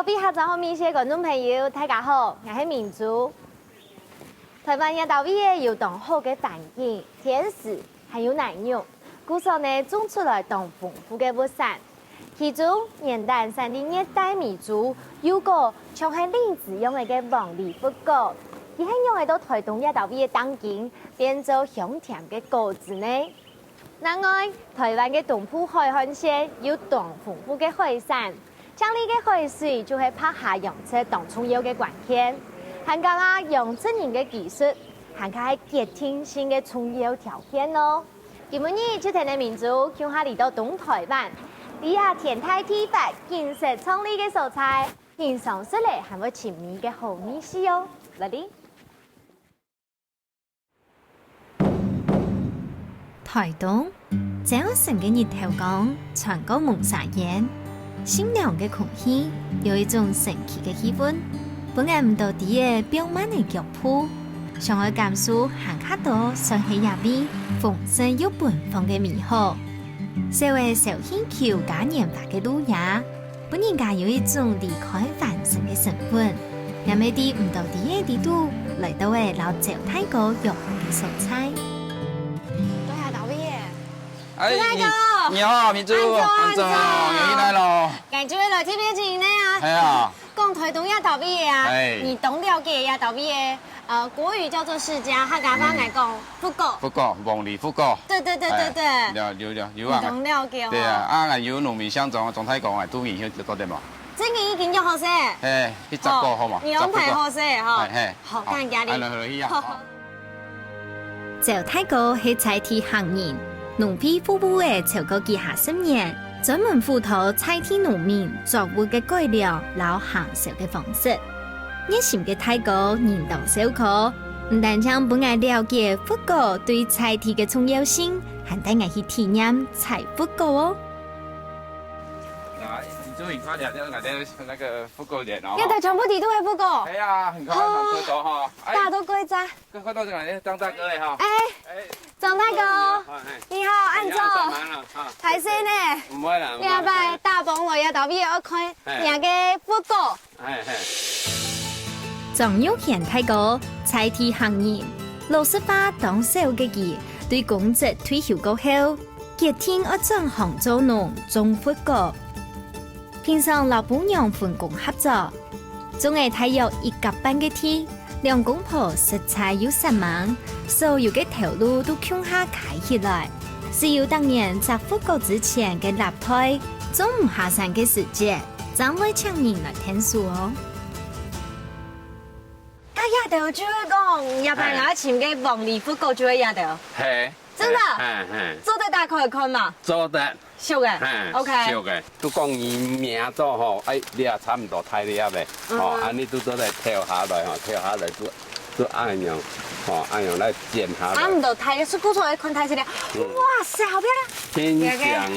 各位客家面些观众朋友，大家好，我是明珠。台湾野豆味有当好嘅环境、天时，还有奶肉，故所呢种出来当丰富嘅物产。其中，元旦产地热带米珠，有个像係令子用嘅黃梨福果，佢係用嚟到台東野豆味嘅當景，變做香甜嘅果子呢。另外，台灣嘅東部海岸線有當豐富嘅海產。江里嘅海水就係拍下洋車當重要嘅關鍵，還加啊用真人嘅技術，還加係結天性嘅重要條件咯。今日就聽你民族向下嚟到東台灣，以下天台地法建設創立嘅素材，欣賞出嚟係會前面嘅好意思哦。嚟啲台東這樣成嘅日頭港，全高蒙沙煙。新涼嘅空氣有一種神奇嘅氣氛，本來唔到啲嘅標滿嘅腳步，上海甘肅行卡多上起入邊豐盛又奔放嘅美好，社會小興橋加研發嘅路亞，本人家有一種離開凡塵嘅成分，讓每啲唔到啲嘅地度嚟到嘅老趙太哥用嘅素菜。對下豆味，哎，太哥。你好，明珠，安總，又來咯。感覺來這邊前呢啊，係啊，講台東野豆味啊，哎你懂了解野豆味嘅，國語叫做釋迦，客家話嚟講福果。福果，黃梨福果。對對對對對。有你懂了解哦。對啊，啊有農民鄉總太講啊，都已經多啲嘛。這個已經叫好勢。誒，一十個好嘛？你安排好勢哈。係。好，看家裡。係啊。趙太哥係菜地行人。農批服務嘅超過幾50年，專門輔導菜地農民作物嘅改良、老行銷嘅方式。熱心嘅太哥認同小可，唔但將本愛了解福果對菜地嘅重要性，還帶我去體驗採福果哦。你終於發現那個福果園哦。一帶全部地都係福果。係啊，很快很多哈。大都貴咋？快到這個張大哥嚟哈。張大哥，你好，安總，睇先呢？唔會啦，你阿伯大幫我野豆味我看人嘅福果。張玉賢太哥菜地行人，60歲當小嘅佢，對公職退休過後，決定要轉行做農種福果。平常老婆娘分工合作，總係睇有一甲半嘅天。兩公婆食材又實忙，所有嘅頭路都向下開起來。只有當年摘福果之前嘅立胎，總唔下山嘅時節，怎會請人來聽數哦？啊，野豆就會講，日本牙前嘅黃梨福果就會野豆。係。真的？做得大概看嘛？做得。熟嘅，OK。熟嘅，都講伊名做吼，哎，你也差唔多太厲害嘅，吼，安尼都做嚟跳下來吼，跳下來都按樣，吼，按樣來剪下來。差唔多太，是不錯，看太細啲。哇塞，好漂亮！天香。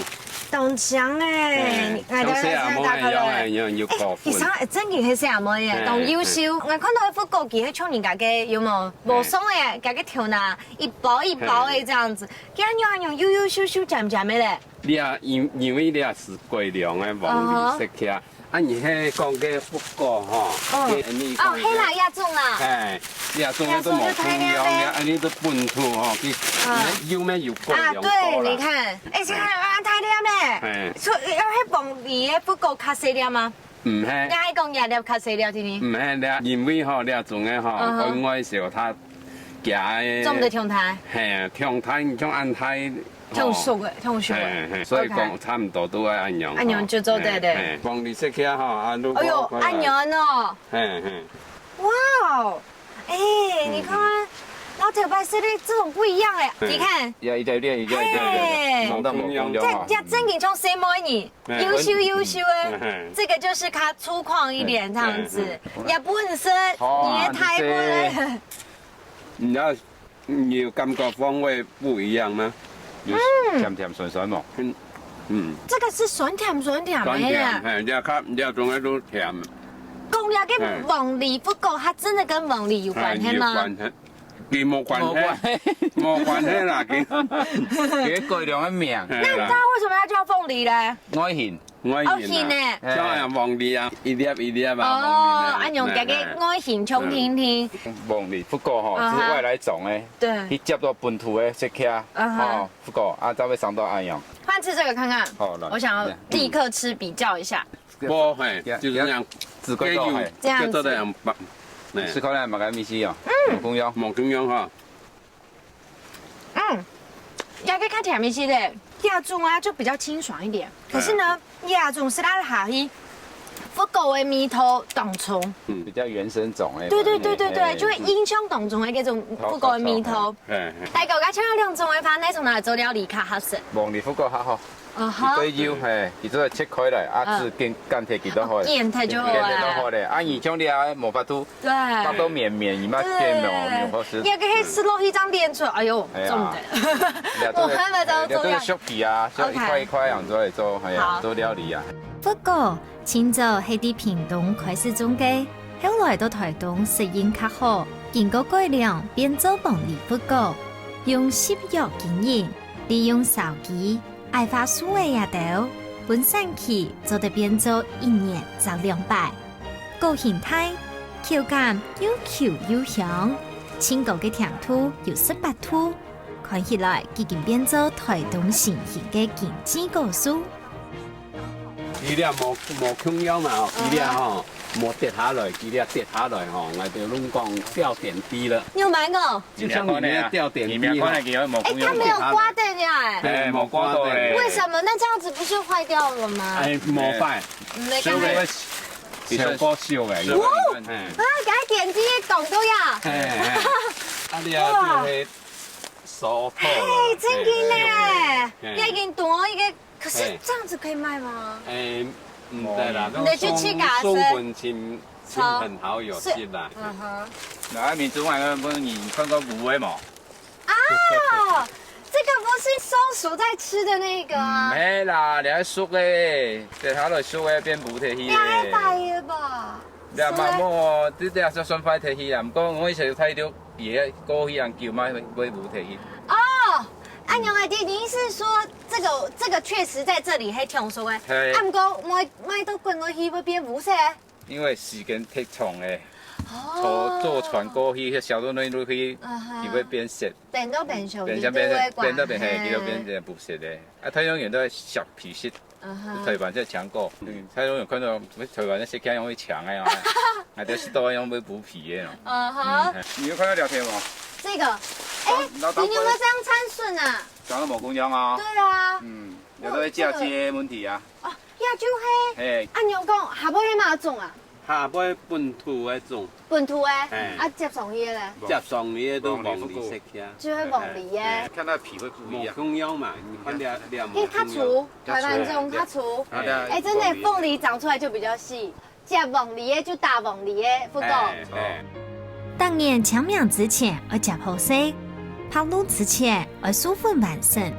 東香誒，像細阿妹一樣有過分。其實真嘅係細阿妹嘅，當優秀。我看到一幅國旗喺創人家嘅，有冇？無鬆嘅，家嘅條拿一包一包嘅這樣子，咁樣優秀秀，鹹鹹嘅咧。你啊，因為你啊是貴良嘅黃梨食起啊，啊你迄講嘅福果吼，黑辣亞種啊，亞種都冇風涼嘅，安尼都本土吼，佢有咩有貴良多啦。對，你看，而且太涼咩？所以要迄黃梨嘅福果較細粒嗎？唔係。你係講野粒較細粒，天天。唔係，你因為吼，你種嘅吼，本來時候它夾嘅。種唔到長台。係啊，長台像安台。挺熟嘅，挺熟嘅，所以講差唔多都係按樣。按樣就做對對。黃梨食起啊，哈，如果哎呦，按樣哦。哇，哎，你看老頭白色的這種不一樣哎，你看。一點，弄到冇用咗。這正經從誰模擬？優秀哎，這個就是它粗獷一點，這樣子，也不很深，你也太笨了。你要感覺風味不一樣嗎？甜甜酸酸嘛，這個是酸甜的。酸甜，你種嘅都甜。講了個黃梨福果，它真的跟黃梨有關係嗎？佢冇關係，冇關係啦，佢改良嘅名。那你知道為什麼要叫鳳梨呢？愛顯。我形呢？像样黄梨啊，一粒一粒啊。哦，按用这个爱形冲听听。黄梨不过吼是外来种诶，对。去接到本土诶石刻，哦，不过啊，才会上到安阳。换吃这个看看。好了，我想要立刻吃比较一下。不嘿，就是这样，自贵豆嘿，这样子。吃口来嘛个米西哦，公羊，毛公羊哈。这个看起来没事的，亚种啊就比较清爽一点。可是呢，亚种是它的下去，不够的米头当葱。比较原生种诶。对，就会影响当中的那种不够的米头。大家讲像两种的话，那种拿来做料理较合适。黄梨不过较好。对油嘿，伊做切开来，啊是干铁几多好？盐太就好盐太好嘞，啊伊像你啊无法度，对，法度绵绵，伊嘛变没好吃。也可以吃落一张脸出来，哎呦，重的。我还没到做料。削皮啊，削一块一块样做来做，系啊，做料理啊。不过，清早喺啲屏東開始種嘅，後來到台東適應較好，經過改良變做黃梨不過，用濕藥經營，利用手機。愛花樹嘅野豆，本身期做得變做1年就200，個形態、口感又 Q 又香，清高嘅甜度又18度，看起來已經變做台東新型嘅經濟果蔬。伊粒無恐妖嘛吼，伊粒吼無跌下來，伊粒跌下來吼，我就攏講掉點滴了。你有買過？就像裡面掉點滴。它沒有刮掉呀？哎，冇刮到嘞。為什麼？那這樣子不是壞掉了嗎？哎，冇壞。所以比較高燒嘅。哇！啊，給它點滴懂都要。啊，你啊，就是熟透了。哎，真嘅呢，已經多一個。可是這樣子可以賣嗎？哎，唔得啦，你得去吃咖啡。松本親朋好友進來。那民族玩的不是你看过芦苇吗？啊，这个不是松鼠在吃的那个啊？没啦，你还熟诶，在下来熟诶变不提起你还白的吧？你嘛冇，你这也算快提起啊？唔过我以前睇到别个过去人叫买买不提起。哦。按杨阿弟，你是说这个确实在这里还挺熟的，啊，不过买到滚过去会变无色。因为时间太长诶，坐船过去，小到那路去，伊会变色，变到变熟，变变系，伊就变成不色咧。啊，太阳园都系削皮色，台湾即强过，太阳园看到台湾啲色系用去强诶，啊，啲都用去补皮诶。你有看到聊天吗？这个，哎，你有没有这样参顺啊？讲到某公羊啊。对啊。有都会嫁接问题啊。哦，亚洲黑。嘿。按牛讲下尾迄嘛种啊？下尾本土迄种。本土诶。啊，接上伊咧。接上伊咧都黄梨色嘅。就是黄梨诶。看它皮会不一样。公羊嘛，你看俩。嘿，较粗，台湾种较粗。哎，真的凤梨长出来就比较细，接黄梨诶就大黄梨诶，不够。當然搶苗之前要夾好勢，拋露之前要疏分完成，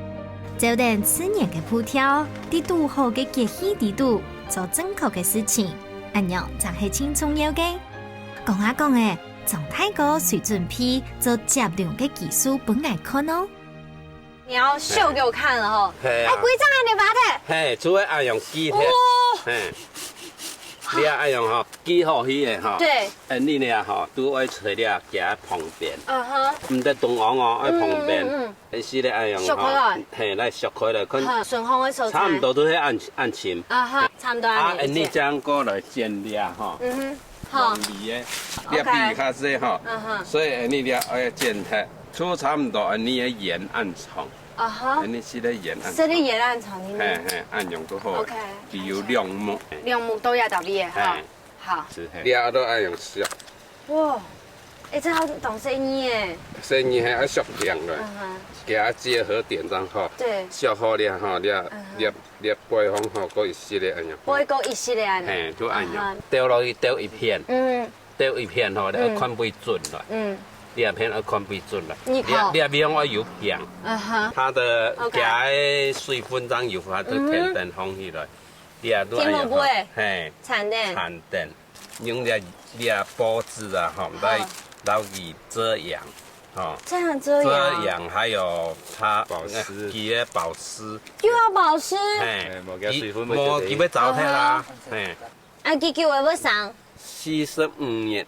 就等次年嘅鋪條，啲度好嘅結氣啲度做正確嘅事情，咁樣就係輕重要嘅。講下講嘅，從太個水準批做夾量嘅技術本來看哦。你要秀給我看了哦。哎，規張啊，你把它。嘿，主要愛用機體。嘿。你也愛用吼，記好迄個吼。對。你呢吼，拄愛找你啊，夾旁邊。唔得動黃哦，愛旁邊。是咧愛用吼，嘿，來削開來，看。順風的手差唔多都係按黔。差唔多按黔。你將過來煎粒吼。好。梨嘅，粒比較細吼。所以你咧愛煎它，出差唔多你嘅鹽按重。你是咧鹽按。是咧鹽按重。嘿，按用都好。OK。只有兩目。兩目都要到味哈。好。你也都愛用削。哇，哎，这好懂生意耶。生意還要削量嘞，給它結合點上吼。對。削好了吼，你背方吼，過一絲咧按樣。背過一絲咧按。嘿，就按樣。掉落去掉一片。掉一片吼，你要看不準了。兩片要看不準了。你也別我油片。它的夾水分上油，它都甜甜放起來。你也都按樣。嘿。產電。用啲菠子啊，吼，來撈魚遮陽。哦，这样遮阳还有它保湿伊的保湿，又要保湿，嘿，无加水分无伊要糟蹋啦，嘿，啊，几叫我要上， 45年，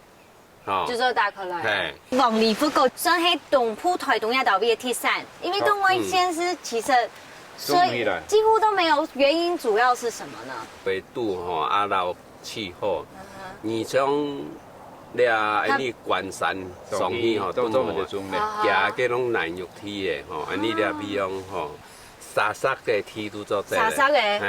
哦，就做打开来。嘿，黃梨福角算係東埔台東一道邊嘅鐵山，因為東灣縣是其實所以幾乎都沒有，原因主要是什麼呢？纬度吼，啊，然氣候，你像了你關山上去吼，都冇得種咧，行嗰種南玉梯嘅吼，安尼了比方吼。沙沙嘅梯都做這，沙沙嘅，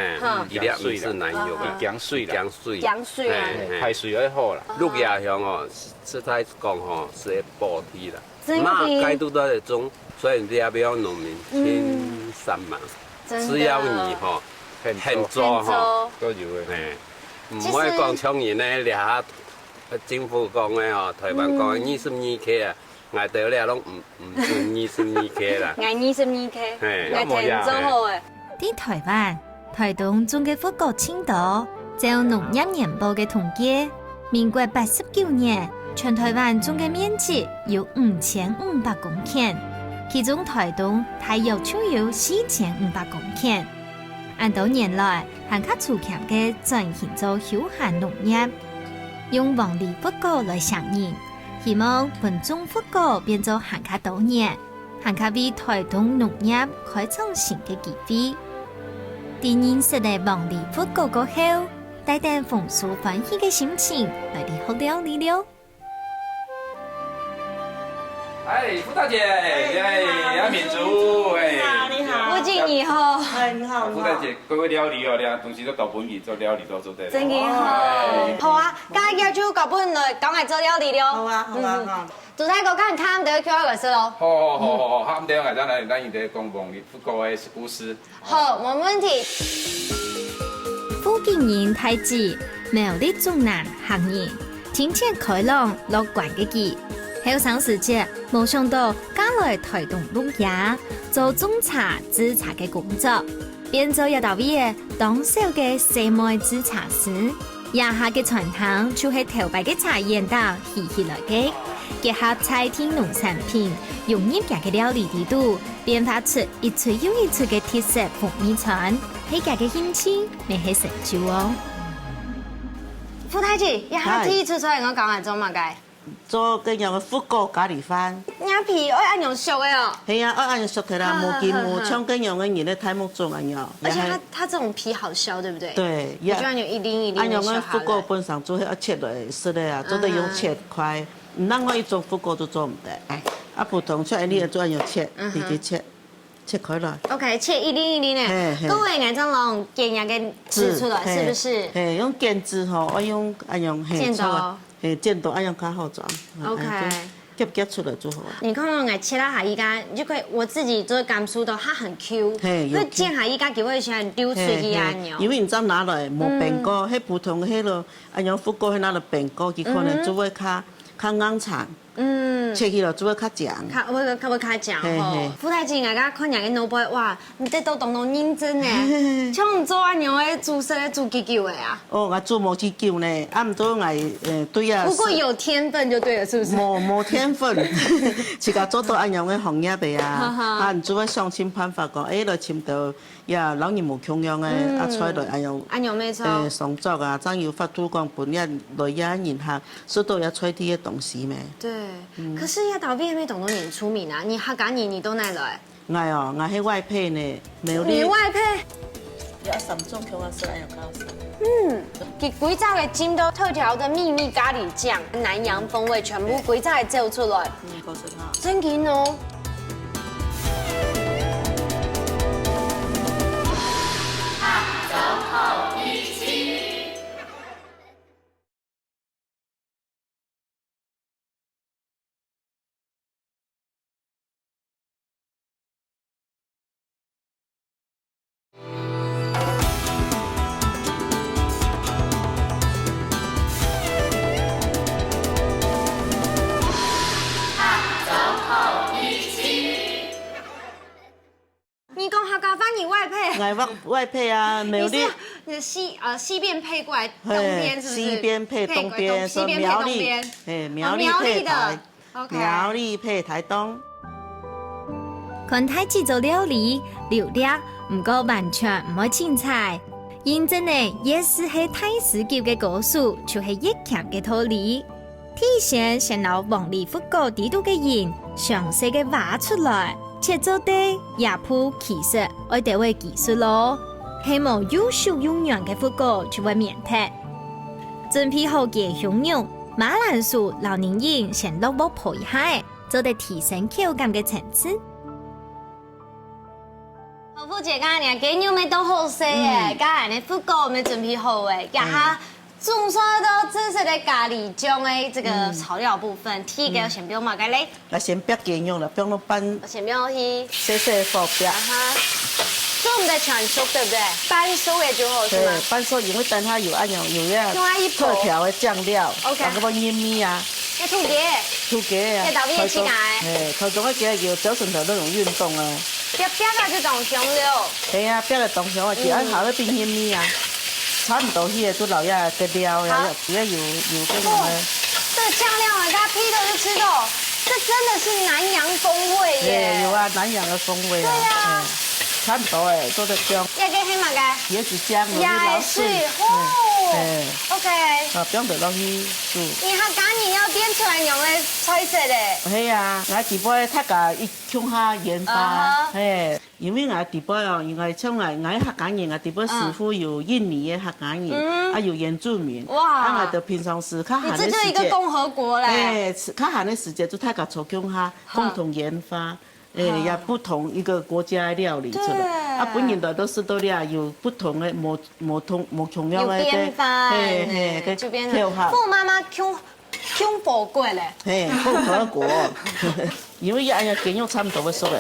伊咧唔是南玉嘅，降水啦，降水啊，排水要好啦。鹿野鄉哦，實在講吼是會補梯啦，真的馬街都在種，所以你也不要農民13萬，只要你吼很做吼都有嘅。唔可以講搶人咧，你下政府講嘅吼，台灣講22K啊。捱到咧，攏唔算22K啦。捱22K，捱停咗好嘅。喺台灣，台東種嘅福角青島，照農業年報嘅統計，民國89年，全台灣種嘅面積有5500公頃，其中台東大約就有4500公頃。按多年來，還較趨強嘅轉型做休閒農業，用黃梨福角來響應。希望本種福角變做行卡多年，行卡為台東農業開創新嘅機會。第認識嘅黃梨福角過後，帶點豐富歡喜嘅心情來嚟學料理了。哎，傅大姐，哎，闽族，哎，你好，福建你好，哎，你好，傅大姐，各位料理哦，你同時都搞本地做料理都做得。真嘅好，好啊，今日就搞本來講嚟做料理了。好啊，好啊，好。做睇個間睇唔到 QR 個事咯。好，下午點啊？咱來，咱現在講黃梨福角嘅故事。好，冇問題。福建人太子，苗栗中南行業，天天開朗樂觀嘅佢。後生時節，冇想到嫁來台東鹿野，做種茶製茶嘅工作，變做一道位嘅當小嘅細妹製茶師。以下嘅傳統就係頭擺嘅茶葉道起起來嘅，結合菜天農產品，用業家嘅料理地度，變化出一出又一出嘅特色風味餐，起家嘅興趣未係成就哦。傅太姐，一下第一次出嚟我講下做乜嘅？做嗰樣嘅福角咖喱飯，鴨皮愛按用熟嘅哦。係啊，愛按用熟嘅啦，冇見冇搶嗰樣嘅嘢咧，太木種按樣。而且它這種皮好削，對不對？對，就按用一粒一粒按樣嘅福角本身做係要切落嚟的啊，做得用切塊，唔通我一種福角都做唔得。啊，普通出嚟你要做按樣切，直接切開來。OK， 切一粒一粒呢。各位眼中用剪牙嘅指出來，是不是？係用剪子吼，我用按樣剪刀。剪刀按樣較好裝 ，OK，夾出來就好。你看到我切到下依家，你就可以我自己做感受到它很 Q，因為剪下依家叫我先丟出去按鈕。因為你再拿來冇變過，迄普通迄個按樣福角迄拿來變過，佢可能做會較硬撐。切起來做會較醬。會較醬吼。傅太姐，我家看人嘅腦袋，哇，你這都當當認真呢，像唔做按樣嘅煮食咧煮幾久嘅啊？哦，我做冇幾久呢，啊唔多我對啊。不過有天分就對了，是不是？冇天分，自家做到按樣嘅行業嘅啊，啊唔做會想盡辦法講，來尋到呀老人無窮樣嘅，啊出來按樣咩錯？創作啊，怎樣發出講本人來也人客，收到也出啲嘅東西咩？對，可是要到邊咩東東你出名啊？你客家人你都嚟來？我哦，我喺外配呢，你外配？有3種香啊，是按樣搞事。佢幾隻嘅尖都特調的秘密咖喱醬，南洋風味全部幾隻嘅走出來。告訴他。真勁哦！你講客家飯你外配？外配啊，苗栗。你西邊配過來，東邊是不是？西邊配東邊，西邊配東邊。苗栗配台。苗栗配台东。看太子做料理，料理唔过完全唔爱凊彩。认真的也是系太史级嘅高手，就是一强嘅道理。体现先由王里福国地图嘅人详细嘅画出来，且做啲也铺其实爱地位技术咯。希望优秀用人嘅福国就会免踢。准备好嘅香肉、马兰薯、老年人先落锅泡一下，做得提升口感嘅层次。好，富姐，刚才你鸡肉咪都好食嘅，刚才你福国咪准备好嘅，然后种上到正式的咖喱酱的这个炒料部分，第一个先不用嘛，该嘞。那先煸鸡肉啦，煸到半。先不用去。细细火煸。所以我们的全熟对不对？半熟也就好是吗？对，半熟因为等它有按有呀特调的酱料，OK，那个腌米啊。要土鸡。土鸡啊。要倒面起来。哎，头中个鸡有早晨头那种运动啊。煸个就当香料。系啊，煸个当香啊，就按下那边腌米啊。差不多，迄个都老鸭个料呀，主要有这种的。这个酱料啊，大家劈头就吃到，这真的是南洋风味耶。有啊，南洋的风味啊。对啊。差不多诶，做得香。要给黑马个。椰子酱，也是哦。OK。啊，不用得落去煮。你还赶紧要点出来用的菜色嘞。系啊，我底部他家一乡下研发，嘿，因为我底部哦，因为像我客家人啊，底部师傅有印尼的客家人，啊有原住民，哇，啊我的平常时较闲的时间，你这就一个共和国嘞。哎，较闲的时间就他家从乡下共同研发。也不同一个国家的料理出来，啊，本人的都是都俩有不同的某同样的编法，就变成富妈妈穷火贵嘞，共和国，因为哎呀鸡肉差不多要熟了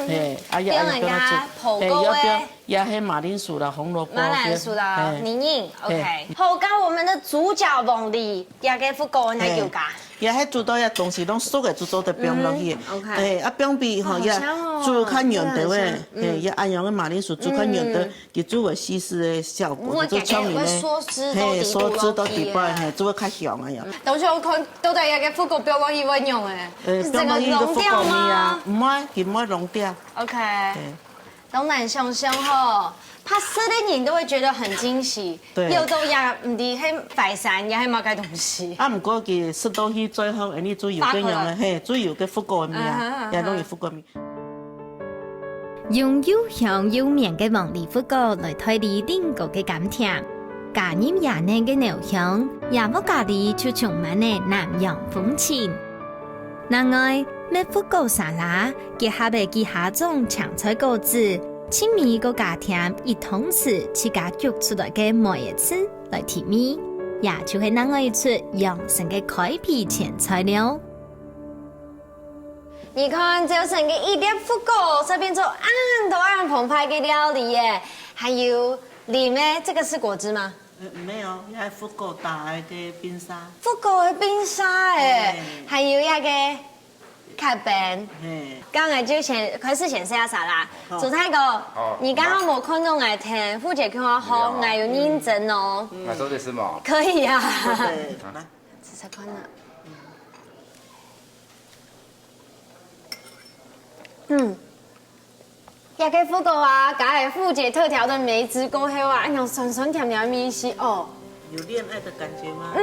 没，哎呀哎呀火锅诶，也黑马铃薯啦、红萝卜，马铃薯啦、泥硬 ，OK， 好，跟我们的主角王丽也给福国那有噶。也迄煮到遐东西拢熟个，就做得冰落去。哎，啊冰皮吼也煮较软的喂，哎也按样个马铃薯煮较软的，佮煮个西施的效果，就聪明嘞。嘿，梭汁都底部嘿，煮个较香啊呀。当初我看都在一个福国标光伊温用诶，整个溶掉吗？唔爱，佢唔爱溶掉。OK，东南香香吼。拍摄的人都会觉得很惊喜，有都也唔伫喺白山，也喺某介东西。啊，唔过佢食到去最后，你最油嘅用嘅，嘿，最油嘅福国面，也容易福国面。用又香又绵嘅王梨福果来推理另个嘅甘甜，加入椰嫩嘅牛香，也冇咖喱就充满嘅南洋风情。另外，咩福果沙拉结合嘅其他种青菜果子。青米个加甜，以同时去加煮出来嘅梅叶汁来提味，也就是咱个一出养生嘅开辟前菜料。你看，早晨嘅一碟福果，这边做都按澎湃嘅料理耶，还有里面这个是果汁吗？没有，也福果打嘅冰沙。福果嘅冰沙诶，还有一个。看本，刚才就开始显示下啥啦？主太哥，你刚刚冇看到我听，富姐跟我好，我有认真哦。我做的是吗？可以啊。来，吃吃看啦。也可以福果啊，加系富姐特调的梅子过后啊，那种酸酸甜甜的米西哦。有恋爱的感觉吗？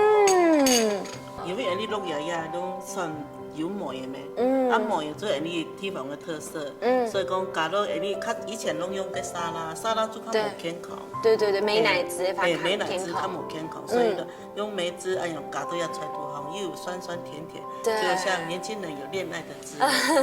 因为你弄爷爷都算。有梅的咩？啊梅做你地方的特色，所以讲加到你较以前拢用嘅沙拉，沙拉做较无健康。对，美乃滋发美乃滋较无健康，所以呢用梅汁哎呀加到要菜多好，又有酸酸甜甜，就像年轻人有恋爱的滋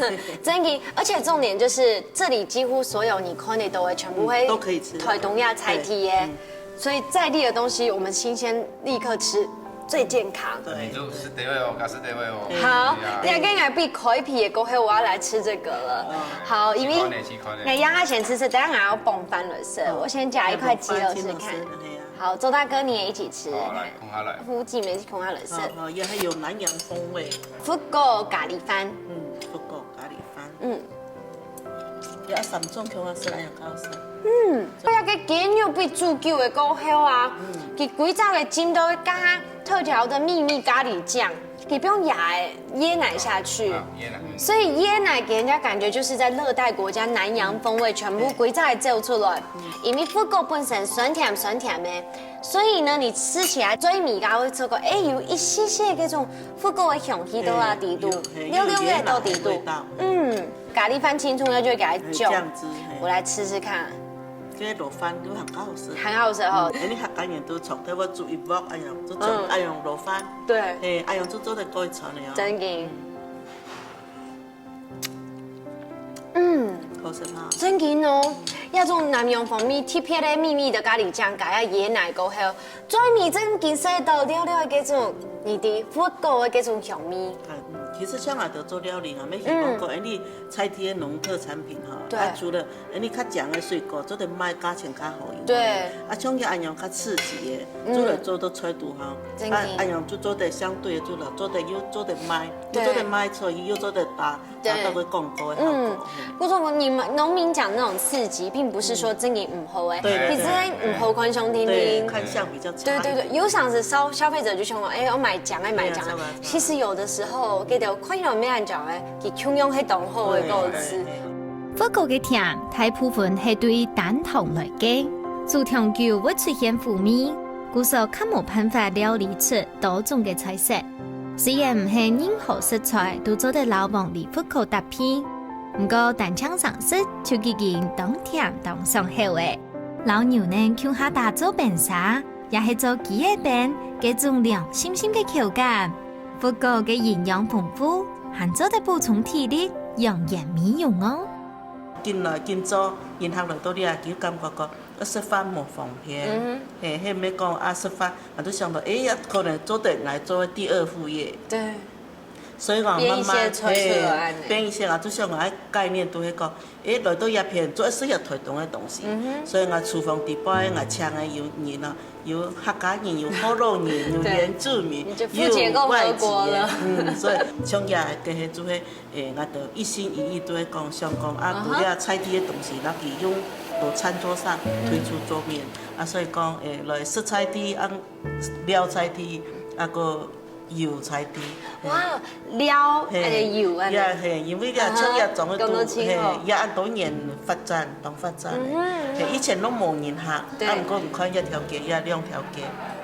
味。真的，而且重点就是这里几乎所有你看的都会全部会都可以吃，台东亚菜体耶，所以在地的东西我们新鲜立刻吃。最健康。对，就吃地位哦，加吃地位哦。好，你要跟我比开皮的过后，我要来吃这个了。好，因为那让他先吃，等下我要崩翻了色。我先夹一块鸡肉试看。好，周大哥你也一起吃。好，来，空下来。福记没空下了色。哦，也还有南洋风味。福果咖喱饭。福果咖喱饭。有3种空下色，哎呀，好食。我要个鸡肉比煮久的过后啊，佮几早的浸到加特调的秘密咖喱酱，也不用压椰奶下去，椰奶。所以椰奶给人家感觉就是在热带国家南洋风味全部归在走出来。因为福狗本身酸甜的，所以呢，你吃起来最米咖会做个，有一些些那种福狗的香气都啊底度，溜的都底度。咖喱饭青葱呢就会给它酱汁，我来吃吃看。这个卤饭都很好吃，很好吃哦。你客家人都从台湾煮一锅，哎呀，就从爱用卤饭，对，爱用做的高一层的哦。真嘅。好吃哈。真嘅哦，一種南洋方面特別的秘密的咖喱醬加下椰奶過後，最味真嘅食到了嗰種你的福狗的嗰種香味。其實像我哋做料理啊，咩希望講，你菜地的農特產品哈，啊除了你較醬的水果，做得賣價錢較好用。對。啊，像個安陽較刺激的，做來做到菜度哈，啊安陽就做得相對做了，做得又做得賣，又做得賣出去，又做得達到個廣告的效果。不過你們農民講那種刺激，並不是說真嘅唔好誒，其實唔好看上聽聽，看相比較差。對，有想是消費者就想講，我買醬愛買醬，其實有的時候記得看到咩人講誒，佢窮用係當好嘅個吃。福狗嘅甜大部分係對單糖來嘅，做調酒會出現苦味，故所較冇辦法料理出多種嘅菜色。雖然唔係任何食材都做得老黃梨福狗搭配，不過單槍上色就已經當甜當上口嘅。老牛呢，靠下打做餅沙，也係做雞翼餅，嘅種涼鮮鮮嘅口感。福狗嘅營養豐富，還做得補充體力，養顏美容哦。近來近做，然後來到你啊，就感覺個食法無方便，迄咩講啊食法，我都想到，呀可能做得來做第二副業。對。所以講慢慢變一些啊，就像我喺概念都係講，來到一片做一些推動嘅東西，所以我廚房底部我請嘅有人啊，有客家人，有河洛人，有原住民，有外籍嘅，所以像也嘅係做係我就一心一意都係講想講啊，嗰啲菜地嘅東西，那佢用到餐桌上推出桌面，啊，所以講來食菜地啊，料菜地啊個。油菜地，哇，料油啊！也係，因為咧像一種嘅都也按多年發展，當發展嘅。以前都冇人客，啊唔過唔看一條街，也兩條街，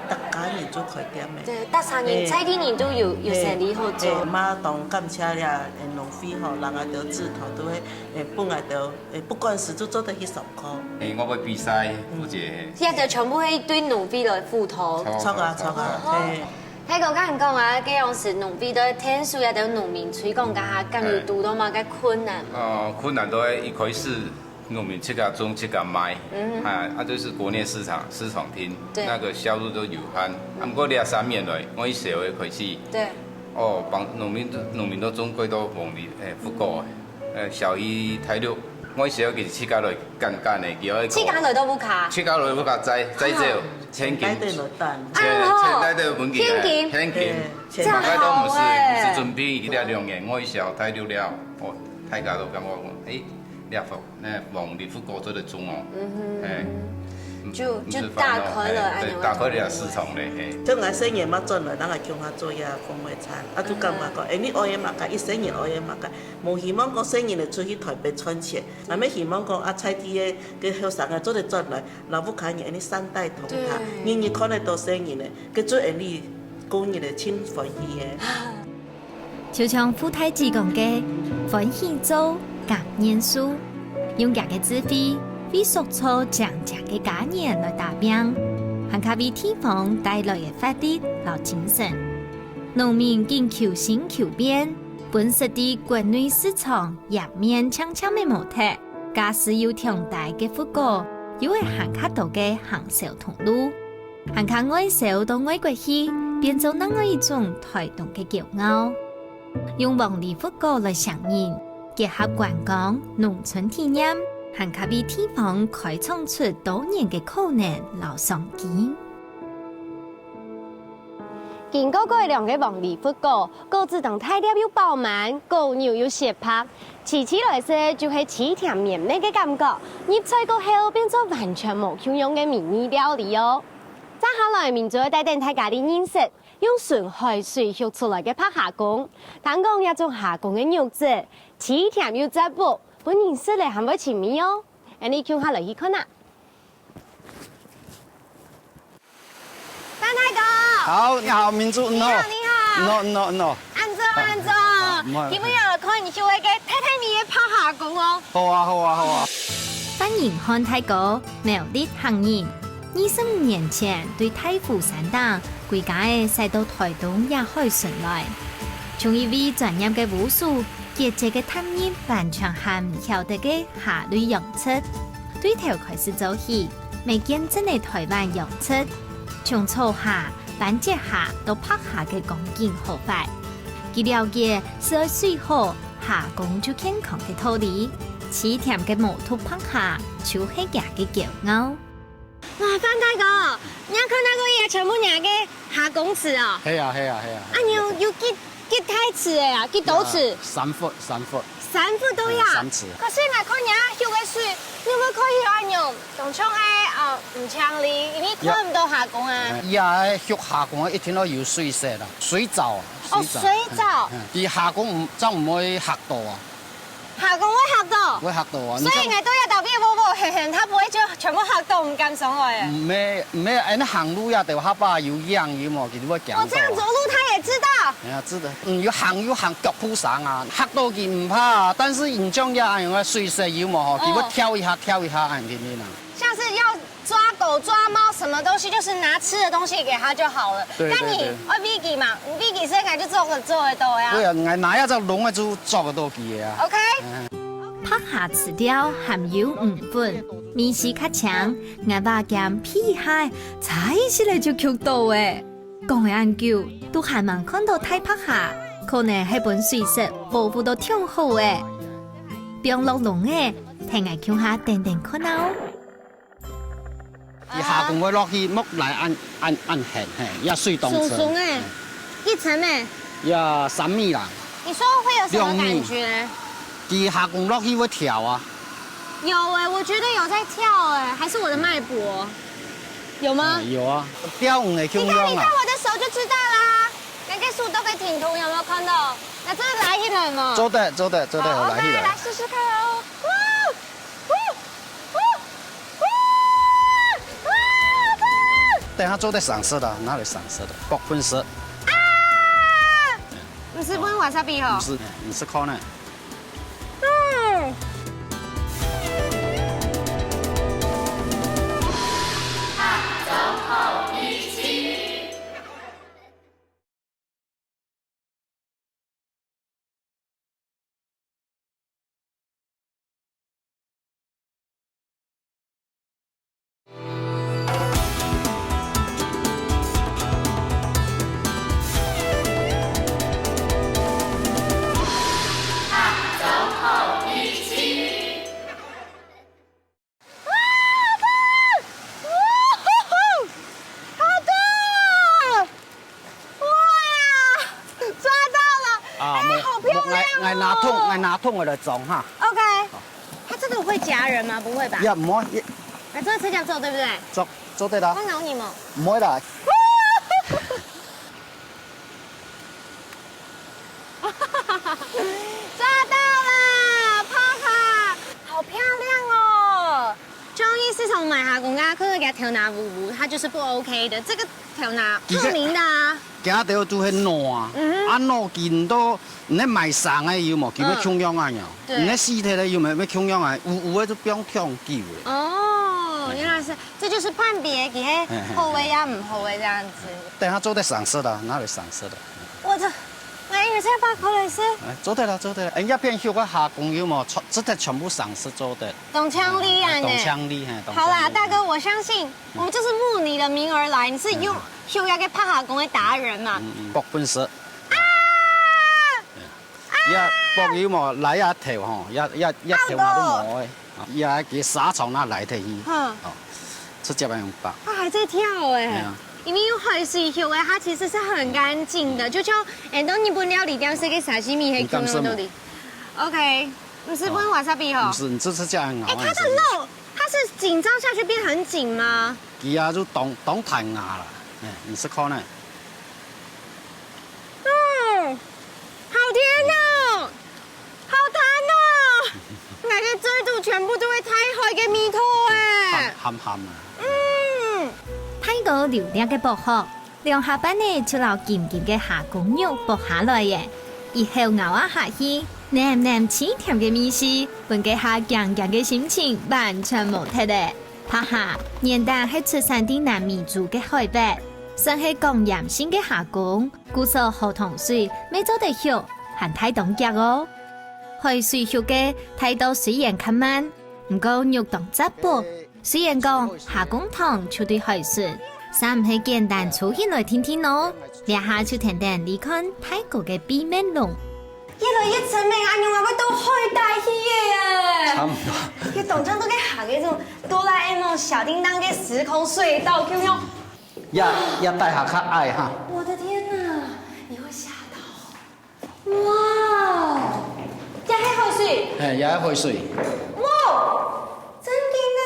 特家人做開店嘅。對，特產人菜地人都有生意好做。馬當感謝咧，農費吼，人家都指頭都係本來都不管是做得去10塊。我要比賽，負責。現在就全部係對農費來付頭。錯啊！喺個間人講話，幾樣是農費都天數也都農民推廣家下，咁要讀到嘛嘅困難。困難都係一開始農民自家種自家賣，就是國內市場廳，那個銷路都有限。不過2-3年來，我社會開始，幫農民都種幾多黃梨福狗小魚太六。我時候其實切家來間的，叫切家來都不卡，切家來不卡摘走千斤，千袋的文件，千斤，大概都唔是準備一條2年，我時候太六了，大家都感覺你黃梨福狗做得種哦，就打開了，對，打開了市場嘞，即係我生意乜進來，等我叫我做呀風味餐，啊都感覺講，你愛嘢物價，一生意愛嘢物價，冇希望講生意嚟出去台北賺錢，係咪希望講啊菜地嘅後生嘅做得進來，老夫看嘢你3代同堂，日看得到生意咧，佢做你工業嚟親歡喜嘅。就像富太子講嘅，歡喜做，感念書，用家嘅智慧。為塑造強嘅家人來打拼，還可為地方帶來嘅發力和精神。農民經求新求變，本實地國內市場頁面強嘅模特，假使有強大嘅福狗，又會行較多嘅行銷通路，行靠外銷到外國去，變做另外一種台東嘅驕傲。用黃梨福狗來響應，結合觀光、農村體驗。還可為地方開創出多年嘅可能和商機。經過改良嘅黃梨福狗，果子當太粒又飽滿，狗肉又鮮拍，吃起來說就係鮮甜綿美嘅感覺。入菜過後變做完全無香用嘅迷你料理哦。炸下来民族带领大家的认识，用纯海水学出来的拍下工，但讲一种下工的肉质，鲜甜又滋补，本人食来很不亲密哦。你看下来去看呐。张太哥。好，你好，民族，你好，你好。no。安坐。今日要看你学一个太太咪的拍下工哦。好啊。歡迎看泰國苗栗行人，25年前對太湖山等歸家嘅駛到台東也開順來，從一位專業嘅武術、傑出嘅探險，完全係唔曉得嘅下類洋出，對頭開始做起，未見真嘅台灣洋出，從草下、板節下到拍下嘅講勁好快，佢了解是愛水好下工就健康嘅道理。鮮甜嘅毛肚拍下，就係夾嘅驕傲。哇，范大哥，你看那個也全部人嘅下工詞哦。係啊。啊，你有幾太尺嘅啊？幾多尺？3 foot。3 foot都有。3尺。可是我看人學嘅水，你有冇可以按用？同像係唔強力，你看唔到下工啊？也學下工一定要有水色啦，水澡。哦，水澡。而下工就唔會嚇到啊。下工會嚇到。會嚇到啊！所以我都要特別喎，他不會就全部嚇到唔敢上來啊。唔係，你行路呀，對下巴有樣有冇？佢都會驚到。我這樣走路，他也知道。係啊，知道。要行腳蹼上啊，嚇到佢唔怕，但是你將呀用個水色有冇？佢會跳一下，按佢呢。像是要抓狗、抓貓，什麼東西就是拿吃的東西給他就好了。對。但你我比佢嘛，唔比佢應該就做得到呀。對啊，我哪一隻龍就做得到佢嘅啊。 OK。拍下詞條含有5分，面試較強，我把劍劈開，踩起來就曲到誒。講研究都還蠻看到太拍下，可能係本水色保護到挺好誒。變落龍誒，聽我叫下定看哦。而下工會落去木嚟按痕，也水動車。松誒，一層誒。也3米啦。你說會有什麼感覺？佢下工落去會跳啊。有誒，我覺得有在跳誒，還是我的脈搏？有嗎？有啊，跳舞嘅你看我的手就知道啦，那個樹都可以挺通，有沒有看到？那這來一輪嗎？做得，來一輪。來試試看哦。等下做得上色的，哪裡上色的？薄粉色。啊！唔是本瓦薩比哦。唔是可能。拿桶我來裝哈。OK， 它這個會夾人嗎？不會吧？也唔會。那這個是這樣做對不對？做對啦。幫到你嗎？唔會啦。抓到了，泡泡，好漂亮哦！終於是從買下公家，可是給它調拿糊，它就是不 OK 的。這個調拿透明的啊。驚到做係爛，爛見到唔係賣生嘅要麼，叫咩窮樣啊樣，唔係屍體咧要麼咩窮樣啊，有嘅就不用跳叫嘅。哦，原來是，這就是判別佢好味呀唔好味這樣子。等下做得上色的，哪裡上色的？我以為真係把口嚟食。做得啦，人家邊學個下工要麼，這啲全部上色做的。懂槍力啊你。懂槍力，好啦，大哥，我相信我們就是慕你的名而來，你是用學一個拍下工嘅達人嘛。薄粉色。一薄要麼嚟一條嗬，一條我都冇嘅，一嘅沙床那嚟條魚，哦，直接用白。它還在跳哎，因為用海水學嘅，它其實是很乾淨的，就像當日本料理店食嘅沙西米係咁樣的。OK， 唔是本瓦薩比哦。不是，你這是這樣熬。它的肉，它是緊張下去變很緊嗎？伊啊就当弹牙啦，你试看呢？好甜哦，好弹哦！我嘅嘴度全部都係太海嘅味道誒，鹹鹹啊！泰國流量嘅薄荷，兩下班呢就留甜甜嘅下公肉薄下來嘅，以後咬啊下去，黏黏鮮甜嘅味絲，本嘅下強強嘅心情完全冇脫嘅。哈哈，年代係出產啲南美洲嘅海貝。算係講鹽性嘅下公，故所河塘水未做得熟，還太凍腳哦。海水熟嘅態度雖然較慢，唔過肉當質薄。雖然講下公湯處理海水，但唔係簡單粗起來聽聽咯。兩下就聽聽你看泰國嘅秘密咯。一來一層命眼用話乜都開大氣嘅，差唔多。佢當真都嘅行嘅種哆啦 A 夢小叮當嘅時空隧道，咁樣。要帶下較矮哈。我的天哪，你會嚇到！哇，也係海水。也係海水。哇，真勁呢！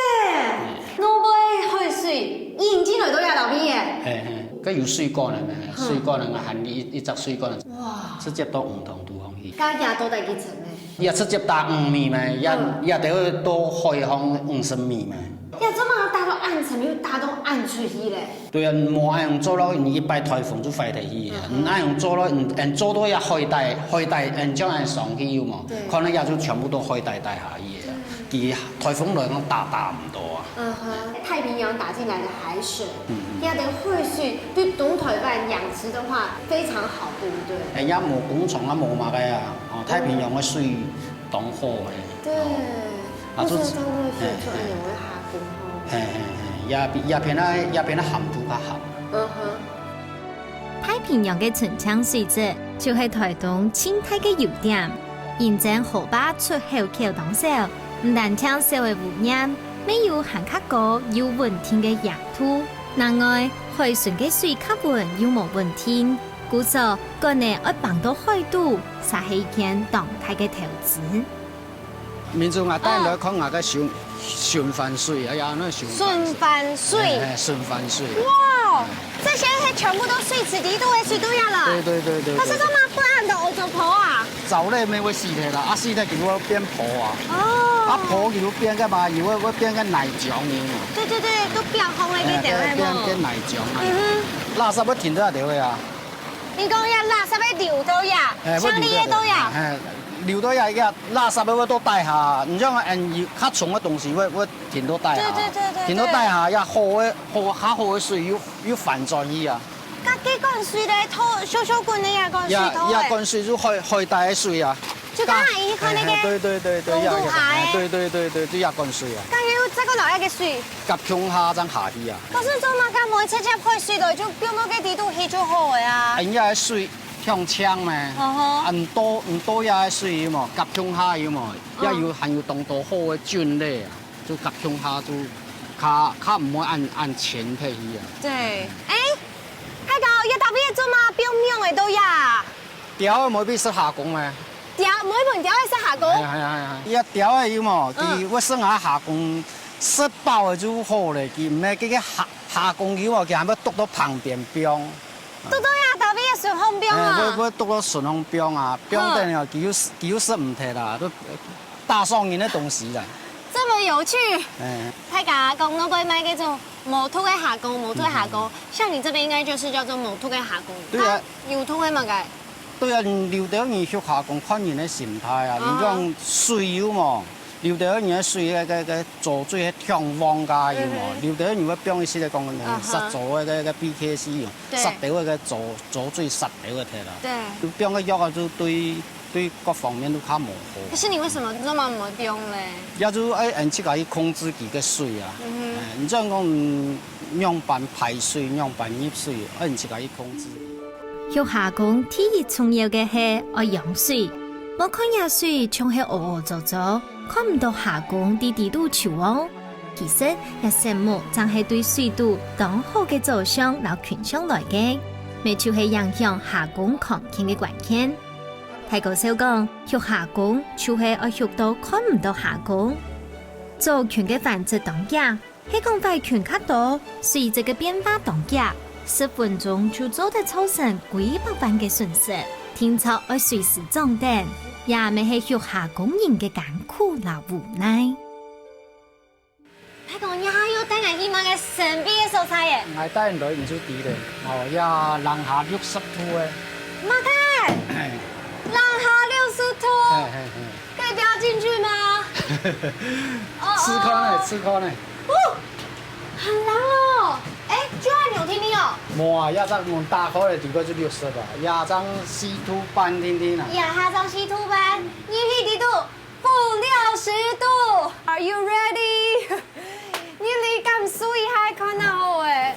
我杯海水，現之來都有流邊嘅。佢有水乾嘅咩？水乾嘅含一隻水乾。哇！直接到唔同地方去。加廿多大幾層咧？也直接打5米咩？也得到海航50米咩？要這麼打到暗層，又打到暗出去咧？對啊，冇愛用做咯，一擺颱風就飛得去啊！唔愛用做咯，做到也海帶，將人上去要嘛？可能也就全部都海帶帶下去啊！其颱風來講打唔到啊！太平洋打進來的海水，要的海水對東台灣養殖的話非常好，對不對？也冇工廠啊，冇乜嘅啊！太平洋嘅水當好嘅。對，我想做個水出嚟用嘅下工吼。也變得鹹度較鹹。太平洋嘅純淨水質就係台東生態嘅優點，現正河壩出口口當少，唔但將社會污染，沒有含較高又穩定嘅氧土。另外，海船嘅水較穩又冇穩定，故所個呢要幫到海島，才係一件動態嘅投資。民眾帶來看下個循環水，哎呀，那循環水。循環水。哇，這些全部都水池底度嘅水都有啦。對。可是這麼不按到歐洲坡啊？早咧咪會死體啦，死體佢會變坡啊。坡佢會變個嘛，又會變個奶漿嘅嘛。對，都變紅嘅嗰條變奶漿啊。垃圾要停到一條嘅啊。你講呀，垃圾要流到呀，像你嘢都呀。流到呀，垃圾要都帶下，唔像較重嘅東西會停到帶下。對。停到帶下，呀好嘅水要反轉去啊。加幾罐水咧，拖小罐嘅呀罐水拖。呀罐水就海帶嘅水啊。就剛才伊看那個。對，對，就呀罐水啊。加要這個流一嘅水。夾向下再下去啊。可是做乜咁每直接開水來就變到嘅地度去就好嘅啊。因為水向槍咩？唔多也水要嘛，夾向下要嘛，也要還要當到好嘅轉咧，就夾向下就較唔會按前提去啊。對，嗰個要特別做嘛表面嘅都呀。條冇必識下工咩？每盆條係識下工。係。一條係要嘛，佢我生下工識包嘅就好咧，佢唔係嗰個下工要嘛，佢係咪篤到旁邊邊？篤到呀，特別係順風標啊！我篤到順風標啊，標定又叫識唔睇啦，都大上癮嘅東西啦。這麼有趣。太假講，我會買嗰種無土嘅下工，無土嘅下工。像你這邊應該就是叫做無土嘅下工。對啊。有土嘅嘛嘅？對啊，留到人學下工，看人嘅心態啊，你講水要嘛。留到人嘅水嘅做水係向往家要嘛，留到人嘅標意思嚟講，實做嘅 BKC 用，實條嘅做水實條嘅睇啦。對。標嘅藥啊，就對各方面都較模糊。可是你為什麼這麼唔標咧？也就按自己控制佢嘅水啊。你即係講樣板排水、樣板入水，按自己控制。學下工第一重要嘅係愛養水，冇看下水仲係惡做做。看唔到下工啲地度潮哦，其實一項目就係對水度當好嘅造商留權商來嘅，咪就係影響下工抗傾嘅關鍵。太高少講，學下工就係愛學到看唔到下工，造權嘅繁殖當家，黑讲快拳较多，随这个变化当家，10分钟就做得造成几百万嘅损失，听操要随时装弹，也咪系学下工人嘅艰苦และ无奈。睇講也要等下希望嘅神秘嘅素材嘅。我帶人來唔少啲咧，也零下60度嘅。媽睇，零下60度，可以不要進去嗎？吃烤呢，吃烤呢。哦，很冷哦。哎，就按牛聽聽哦。冇啊，一陣門打開嚟，如果就60吧，一陣濕度半天天啊。下張稀土班，你氣幾度？-60度。Are you ready？ 你離咁水還看到我哎！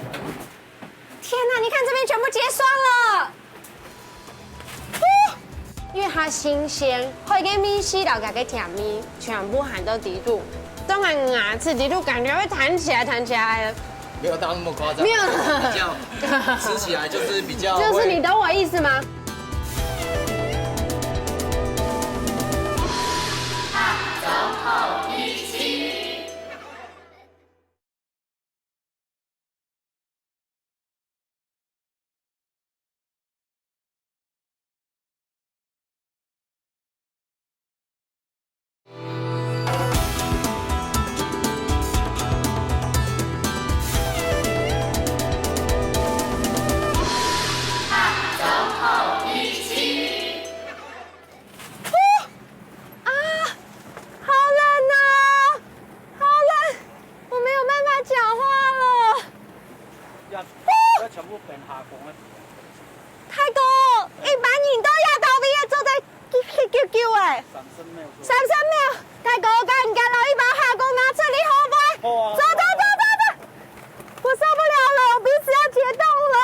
天哪，你看這邊全部結霜了。因為它新鮮，開個米絲到加個甜米，全部含到底度。當然牙齒底度感覺會彈起來，彈起來。沒有到那麼誇張。沒有，比較吃起來就是比較。就是你懂我意思嗎？全部變下降咧。太高，一般人都要到尾要做在叫誒。30秒。30秒，太高，趕緊攞一把下降拿出嚟好唔好？好啊。走！我受不了了，我鼻子要解凍了。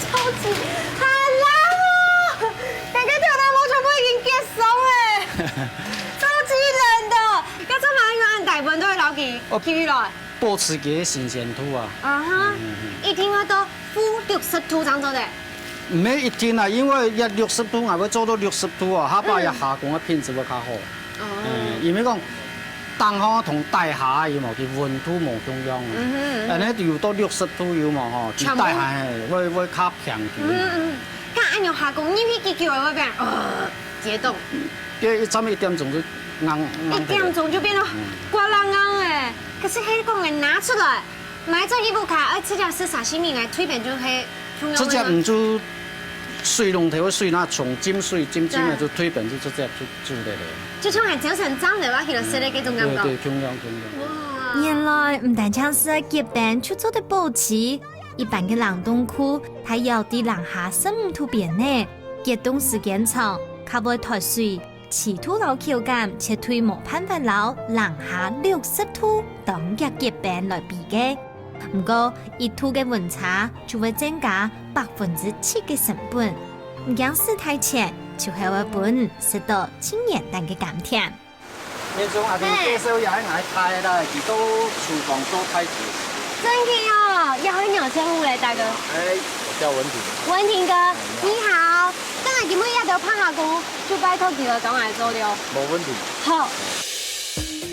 超級好冷哦！大家跳到我全部已經結霜誒。超級冷的，要做埋按大部分都會留記記來。保持嘅新鮮度啊！啊哈，一天要到-60度咁做的。唔係一天啊，因為一60度，我要做到60度啊，下巴一下降嘅品質會較好。因為講當下同大下要冇佢溫度冇中央啊，誒你要到60度要冇嗬，佢大下係會較平啲。咁按照下降，你會記會變解凍。因為差唔多1點鐘就硬。1點鐘就變到刮冷硬誒，可是迄個嘅拿出來，買咗一部卡，而直接是沙西米嘅推邊就係。直接唔做水龍頭嘅水，那從浸水浸嘅就推邊就直接就嚟咧。就從係早晨蒸嚟話，佢就食咧幾種感覺。對，中央。哇！原來唔單止是結冰出做的保持，一般嘅冷凍庫，它要喺零下15度邊呢，結凍時間長，較會脫水，持土老口感，且推無辦法老零下60度當日結冰來比嘅。不過一度嘅溫差就會增加7%嘅成本，唔講事太淺，就係會本食到10年蛋嘅甘甜。那種阿邊介紹也係太啦，佢都廚房做太久。真嘅哦，要去鳥稱呼咧，大哥。我叫文婷。文婷哥，你好。今日點解一定要拍下工，就拜託幾個講嚟做了。冇問題。好。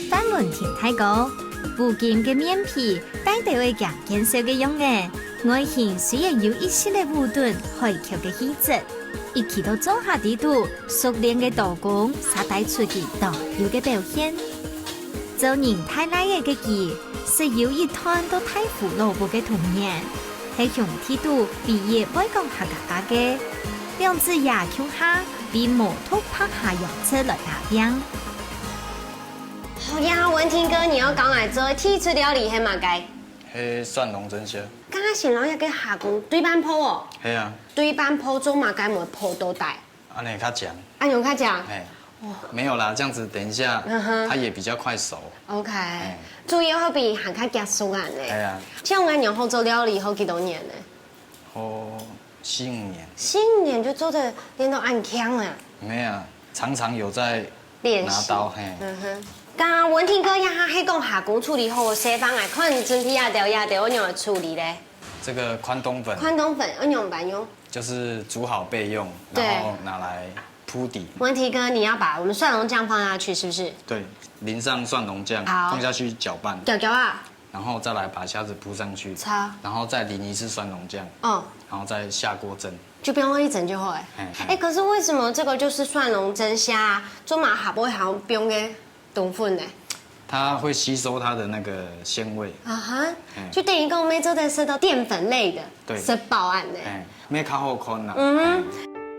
范文婷太高。附近嘅面皮帶地位強健碩嘅用嘅，外形雖然有一些嘅弧度、海橋嘅氣質，一起到做下地圖，熟練嘅刀工，才帶出佢獨有嘅表現。做人太耐嘅佢，是有一段都太腐蘿蔔嘅童年，係從鐵度畢業外講客家嘅，兩隻牙橋下比摩托拍下洋車來打拼。好呀，文婷哥，你要講嚟做鐵出料理係嘛計？係蒜蓉蒸蝦。剛剛形容一個下工對半鋪哦。係啊。對半鋪做嘛該冇鋪都帶。安尼較講。按用較講。哎。沒有啦，這樣子等一下，它也比較快熟。OK。主要好比行較結束啊呢。係啊。像我娘後做料理好幾多年呢？哦，4、5年。4、5年就做得練到按腔啊？沒有，常常有在練習。拿刀，嘿。剛文婷哥呀，喺講下工處理後，西方來看整體亞條我用來處理咧。這個寬冬粉。寬冬粉，我用辦用。就是煮好備用，然後拿來鋪铺底。文提哥，你要把我们蒜蓉酱放下去，是不是？对，淋上蒜蓉酱，好放下去搅拌，搅搅啊，然后再来把虾子铺上去，擦，然后再淋一次蒜蓉酱，然后再下锅蒸。就不用一整就会。可是为什么这个就是蒜蓉蒸虾啊？做马下不会好像不用给冬粉呢？它会吸收它的那个鲜味。啊哈，就等于讲我们做的是到淀粉类的，对，是饱案的。咩较好看啦。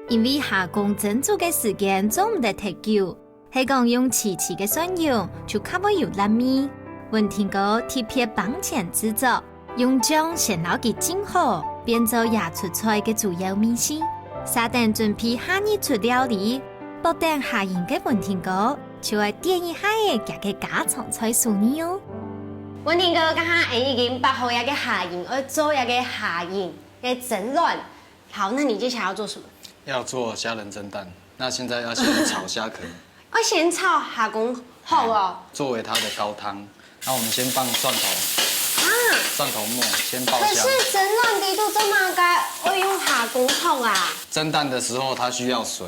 因为下工蒸煮嘅時間做唔得太久，係講用遲遲嘅蒜蓉就較會有辣味。文天哥特別幫前製作，用醬先撈佢蒸好，變做野出菜嘅主要味線。稍等準備下日出料理，不等下宴嘅文天哥就會點一下嘅夾嘅家常菜餸呢哦。文天哥剛剛已經把好一個下宴，而做一個下宴嘅蒸卵。好，那你接下來要做什麼？要做蝦仁蒸蛋，那現在要先炒蝦殼。我先炒下工好哦，作為它的高湯。那我們先放蒜頭，蒜頭末先爆香。可是蒸卵地都這麼該會用下工炒啊？蒸蛋的時候它需要水，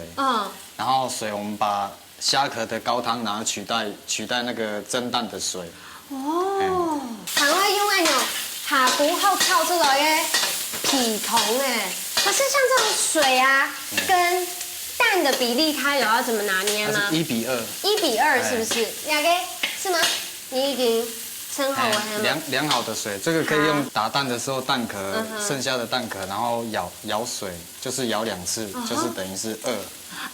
然後水我們把蝦殼的高湯拿取代那個蒸蛋的水。哦，還會用那種下工後炒出來的皮桶哎。可是像這種水啊，跟蛋的比例，它有要怎麼拿捏嗎？1比2。1比2是不是？兩個是嗎？你已經蒸好了嗎？量好的水，這個可以用打蛋的時候蛋殼剩下的蛋殼，然後舀水，就是舀2次，就是等於是2。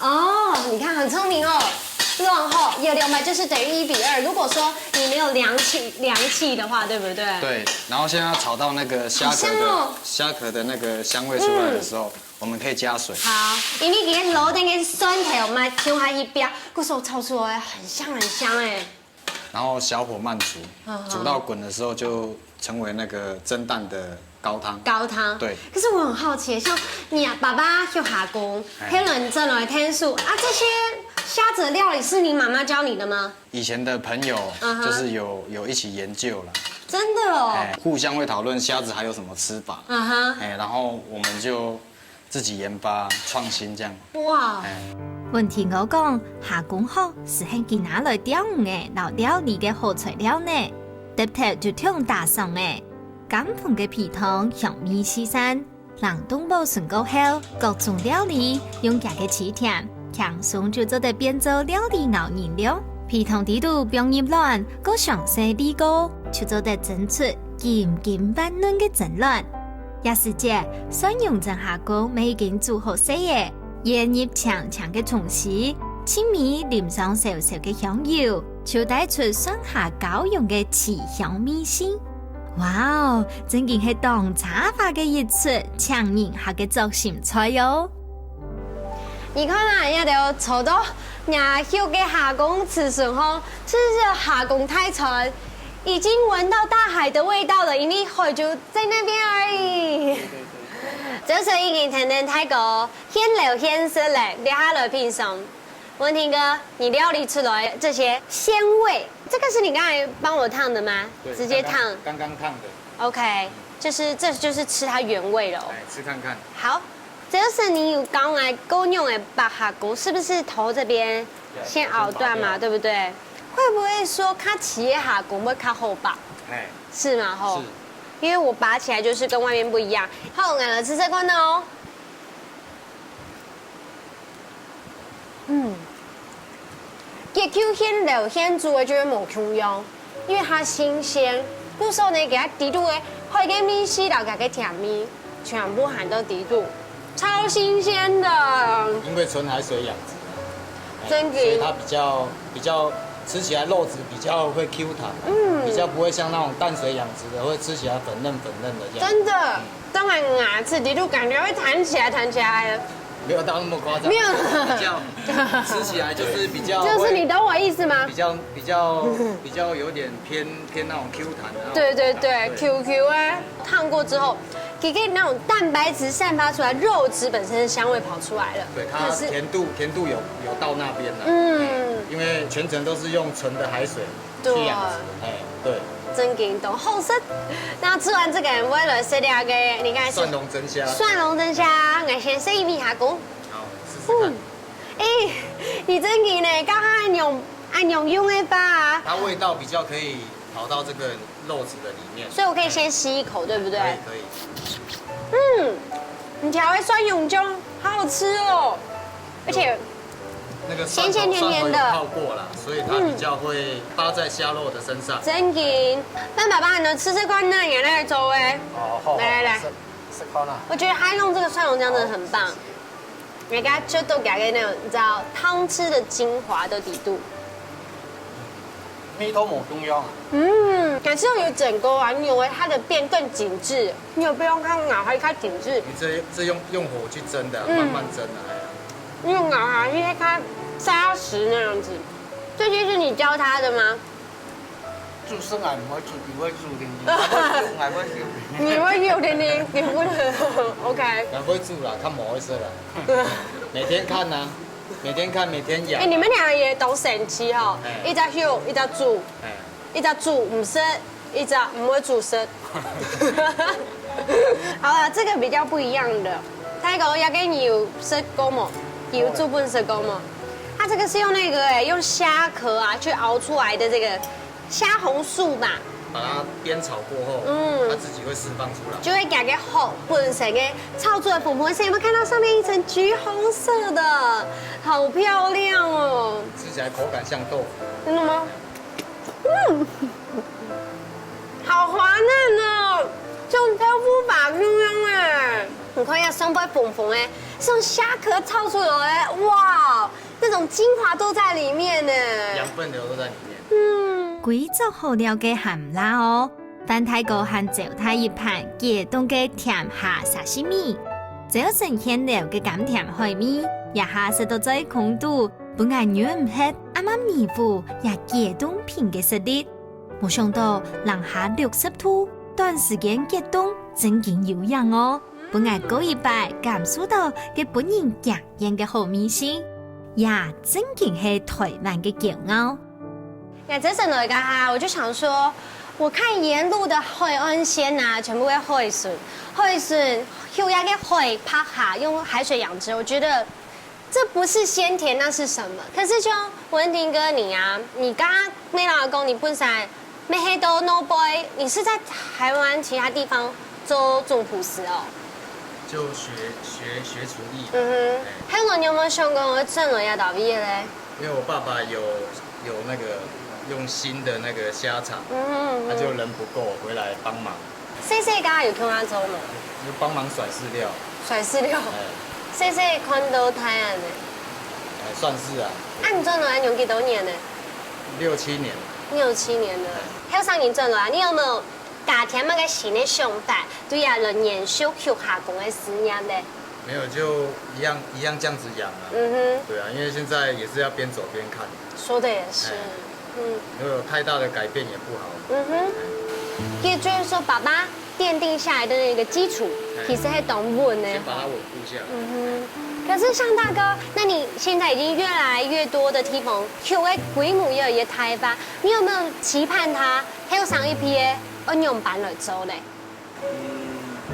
哦，你看很聰明哦。然後也200就是等於1比2。如果說你沒有量器的話，對不對？對。然後現在要炒到那個蝦殼的那個香味出來的時候，我們可以加水。好，因為今天樓頂嘅蒜頭嘛，跳下一邊，嗰時候炒出來很香哎。然後小火慢煮，煮到滾的時候就成為那個蒸蛋的高湯。高湯。對。可是我很好奇，像你爸爸去下工，黑人蒸來天數啊，這些蝦子料理是你媽媽教你的嗎？以前的朋友就是有一起研究了。真的哦。互相會討論蝦子還有什麼吃法。然後我們就自己研發創新這樣。哇。文天哥講下工後是喺佢哪來釣魚嘅老料理嘅好材料呢？特別就聽打上嘅乾盤嘅皮湯香味四散，冷凍保存過後，各種料理用夾嘅起甜，輕鬆就做得變做料理熬燃料。皮湯地度不用醃軟，個上色地高，就做得蒸出甜甜溫暖嘅蒸卵。也是這蒜蓉蒸下工未已經煮好些嘅。椰葉長長嘅葱絲，青米淋上少少嘅香油，就帶出蒜下交融嘅奇香味線。哇哦，真係係當茶法嘅一出強人下嘅作心菜喲！你看啊，人家就炒到nhà hiệu嘅下工吃順後，吃着下工泰餐，已經聞到大海的味道了，因為海就在那邊而已。就是已經聽聽太過鮮流鮮色嘞，接下來品嘗。文天哥，你料理出來這些鮮味，這個是你剛才幫我燙的嗎？對，直接燙。剛剛燙的。OK，這就是吃它原味了。來吃看看。好，這就是你有剛才夠用的白下กุ้，是不是頭這邊先熬斷嘛？對不對？會不會說它起的下กุ้會較好拔？是嗎？吼。是。因為我拔起來就是跟外面不一樣。好，我來吃這個哦。結 Q 鮮流鮮煮的就會冇 Q 用，因為它新鮮。不說呢，給它滴入的開個米絲到給它甜味，全部含到滴入，超新鮮的。因為純海水養殖，真的，所以它比較吃起來肉質比較會 Q 彈，比較不會像那種淡水養殖的會吃起來粉嫩的這樣。真的，當然牙齒滴入感覺會彈起來的。沒有到那麼誇張，沒有，比較吃起來就是比較，就是你懂我意思嗎？比較有點偏那種 Q 彈的。對 ，QQ 啊，燙過之後，可以那種蛋白質散發出來，肉質本身的香味跑出來了。對，它甜度有到那邊了。因為全程都是用純的海水去養殖。對。真勁懂好食。那吃完這個，為了食兩個，你看蒜蓉蒸蝦。蒜蓉蒸蝦，我先試一米下กุ้。好，試試看。你真给呢，刚刚按用的吧？它味道比较可以跑到这个肉质的里面，所以我可以先吸一口，对不对？可以。你调的蒜蓉酱好好吃哦，而且那个咸咸甜甜的泡过了，所以它比较会搭在虾肉的身上。真给，那爸爸能吃这块那也来走哎。好，来，吃烤了。我觉得他用这个蒜蓉酱真的很棒，你给它就都给它那种你知道汤汁的精华的底度。味道冇中央啊。感受有整个啊，你以为它的变更紧致，你有不用看咬还看紧致。你这用火去蒸的，慢慢蒸的。你有咬还是看扎实那样子。这些是你教他的吗？煮生俺唔可以煮，你會煮定，我會煮。你會有點點，你不能 OK。俺會煮啦，看模式啦。每天看啊，每天看，每天養。你們兩個也都神奇哦，一隻肉，一隻煮，一隻煮唔識，一隻唔會煮識。好了，這個比較不一樣的，它個要跟油識過嘛，油煮不識過嘛。它這個是用那個用蝦殼啊去熬出來的這個蝦紅素吧。把它煸炒過後，它自己會釋放出來，就會給個好本身嘅炒出來粉粉色，有沒有看到上面一層橘紅色的，好漂亮哦！吃起來口感像豆腐。真的嗎？好滑嫩哦，像豆腐吧咁樣哎！你看一下上邊粉粉哎，是用蝦殼炒出來的，哇，那種精華都在裡面呢，養分流都在裡面。貴州好料嘅鹹辣哦，飯太哥和灶太一盤解凍嘅甜蝦沙西米，只有成鮮料嘅甘甜海味，一下食到最空肚，本來軟唔hết，啱啱微乎也解凍片嘅實力。冇想到零下60度，短時間解凍真勁有樣哦，本來高一擺感受到嘅本人強硬嘅好味性，也真勁係台灣嘅驕傲。那這陣來噶，我就想說，我看沿路的海岸線啊，全部係海筍，有一個海拍下，用海水養殖，我覺得這不是鮮甜，那是什麼？可是就文婷哥你啊，你剛剛你老公你本身沒黑豆 no boy， 你是在台灣其他地方做廚師哦？就學廚藝。香港你有冇想過我陣來要到畢業咧？因為我爸爸有那個。用新的那個蝦場，他就人不夠，回來幫忙。細家有叫他做嗎？就幫忙甩飼料。甩飼料。細看到太陽呢？算是啊。你轉來用幾多年呢？6、7年。6、7年了。還有3年轉來，你有沒有家庭那個新的想法，對呀，人延續學下工的事業呢？沒有，就一樣這樣子養啊。對啊，因為現在也是要邊走邊看。說的也是。如果有太大的改變也不好。也就是說，爸爸奠定下來的那個基礎，其實係動穩呢。先把它穩固下來。可是像大哥，那你現在已經越來越多的地方，有嘅規模越來越大吧？你有沒有期盼他還有上一批嘅應用版來做咧？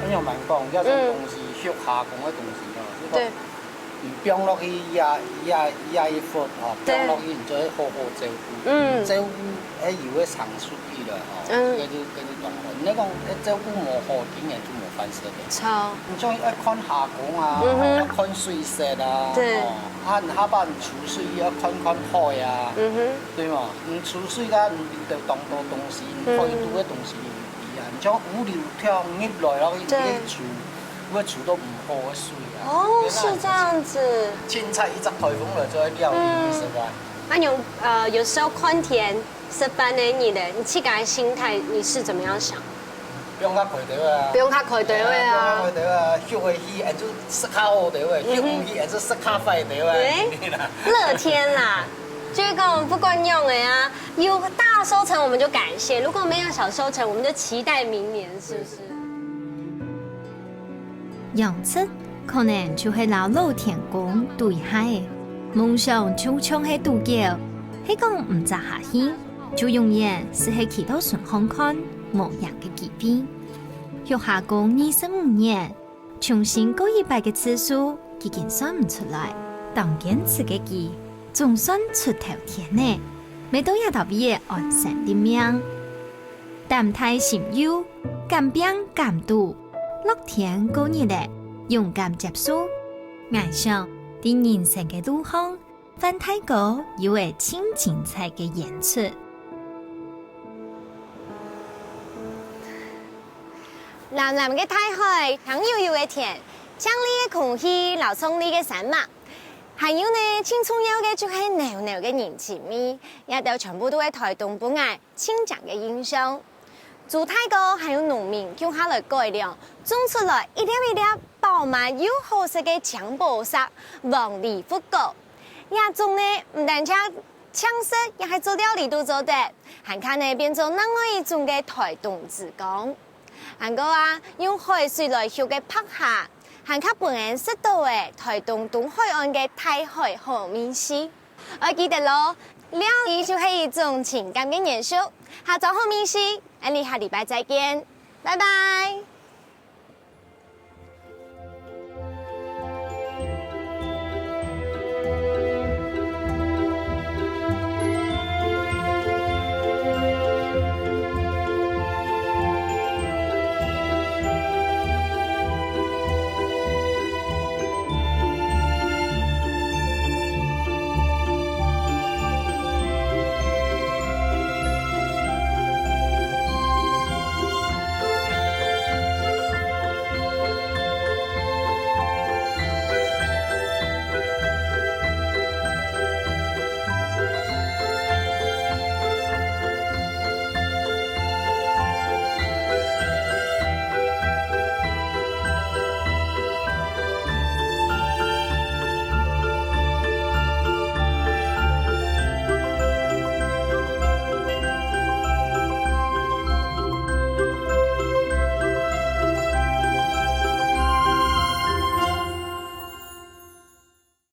應用版講，一種東西學下工嘅東西咯。對。放落去一忽哦，放落去然之後好好照顧，照顧喺要嘅成熟啲啦，哦，嗰啲動物，你講照顧冇好點嘅就冇飯食嘅。錯。你將一看下工啊，一看水質啊，哦，下班儲水一看開啊，對嘛？唔儲水啦，唔就當多東西，開多嘅東西唔啊，將無聊跳入來咯，一儲，會儲到唔好嘅水。哦，是這樣子。青菜一陣颱風來就會料理是吧？那有時候看天吃飯呢，你自己的心態你是怎麼樣想？不用較攰到啊！不用較攰到啊！不用較攰到啊！休會去，人就食較好到啊！休唔去，人就食較快到啊！樂天啦，就是跟我們不慣用的啊！有大收成我們就感謝，如果沒有小收成，我們就期待明年，是不是？養殖可能就係老老天公對下嘅夢想，就像係度橋，係講唔扎下去，就永遠是喺其他順看看無樣嘅機會。學下工25年，重新過100嘅次數，已經算唔出來。當堅持嘅佢，總算出頭天呢，未到一頭尾嘅安生的命。淡態心憂，敢拼敢賭，樂天過日咧，勇敢接受。我想，喺人生嘅路上，范太哥有個真精彩嘅演出。藍藍嘅大海，香悠悠嘅天，強烈嘅空氣，流衝力嘅山脈，還有呢，最重要嘅就係濃濃嘅人情味，也都全部都係台東本愛親情嘅印象。做太哥還有農民叫下來改良，種出來一粒一粒飽滿又好食嘅薑寶沙，黃梨富果。也種呢唔單止搶食，也係做料理都做得，還看呢變做另外一種嘅台東之光。還個用海水來燒嘅螃蟹，還看本人食到嘅台東東海岸嘅大海好美食。我記得咯，料理就係一種情感嘅藝術。下晝好美食，我哋下禮拜再見，拜拜。